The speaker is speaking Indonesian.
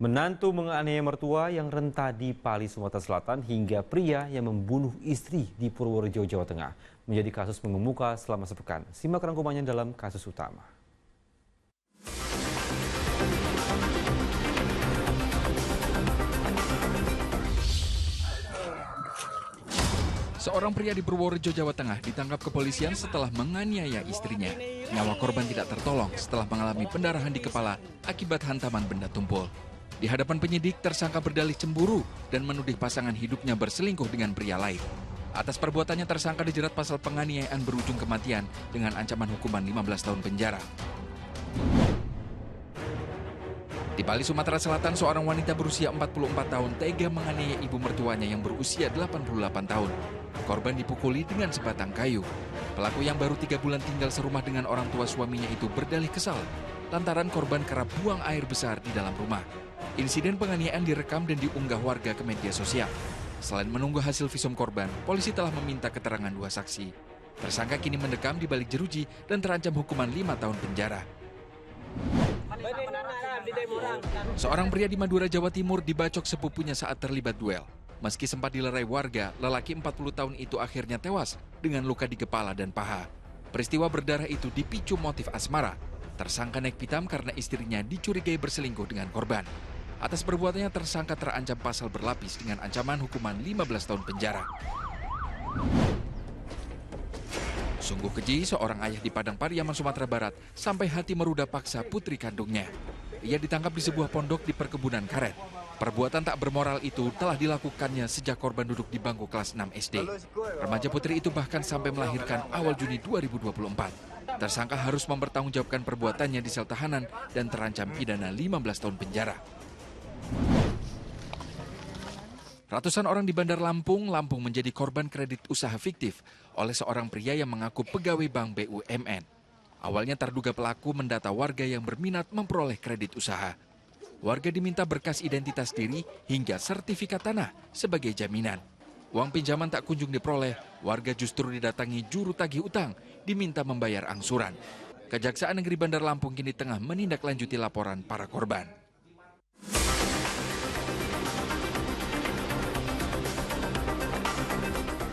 Menantu menganiaya mertua yang renta di Pali, Sumatera Selatan hingga pria yang membunuh istri di Purworejo, Jawa Tengah menjadi kasus mengemuka selama sepekan. Simak rangkumannya dalam kasus utama. Seorang pria di Purworejo, Jawa Tengah ditangkap kepolisian setelah menganiaya istrinya. Nyawa korban tidak tertolong setelah mengalami pendarahan di kepala akibat hantaman benda tumpul. Di hadapan penyidik, tersangka berdalih cemburu dan menuduh pasangan hidupnya berselingkuh dengan pria lain. Atas perbuatannya, tersangka dijerat pasal penganiayaan berujung kematian dengan ancaman hukuman 15 tahun penjara. Di Pali, Sumatera Selatan, seorang wanita berusia 44 tahun tega menganiaya ibu mertuanya yang berusia 88 tahun. Korban dipukuli dengan sebatang kayu. Pelaku yang baru 3 bulan tinggal serumah dengan orang tua suaminya itu berdalih kesal lantaran korban kerap buang air besar di dalam rumah. Insiden penganiayaan direkam dan diunggah warga ke media sosial. Selain menunggu hasil visum korban, polisi telah meminta keterangan 2 saksi. Tersangka kini mendekam di balik jeruji dan terancam hukuman 5 tahun penjara. Seorang pria di Madura, Jawa Timur dibacok sepupunya saat terlibat duel. Meski sempat dilerai warga, lelaki 40 tahun itu akhirnya tewas dengan luka di kepala dan paha. Peristiwa berdarah itu dipicu motif asmara. Tersangka naik pitam karena istrinya dicurigai berselingkuh dengan korban. Atas perbuatannya, tersangka terancam pasal berlapis dengan ancaman hukuman 15 tahun penjara. Sungguh keji, seorang ayah di Padang Pariaman, Sumatera Barat sampai hati meruda paksa putri kandungnya. Ia ditangkap di sebuah pondok di perkebunan karet. Perbuatan tak bermoral itu telah dilakukannya sejak korban duduk di bangku kelas 6 SD. Remaja putri itu bahkan sampai melahirkan awal Juni 2024. Tersangka harus mempertanggungjawabkan perbuatannya di sel tahanan dan terancam pidana 15 tahun penjara. Ratusan orang di Bandar Lampung menjadi korban kredit usaha fiktif oleh seorang pria yang mengaku pegawai bank BUMN. Awalnya terduga pelaku mendata warga yang berminat memperoleh kredit usaha. Warga diminta berkas identitas diri hingga sertifikat tanah sebagai jaminan. Uang pinjaman tak kunjung diperoleh, warga justru didatangi juru tagih utang, diminta membayar angsuran. Kejaksaan Negeri Bandar Lampung kini tengah menindaklanjuti laporan para korban.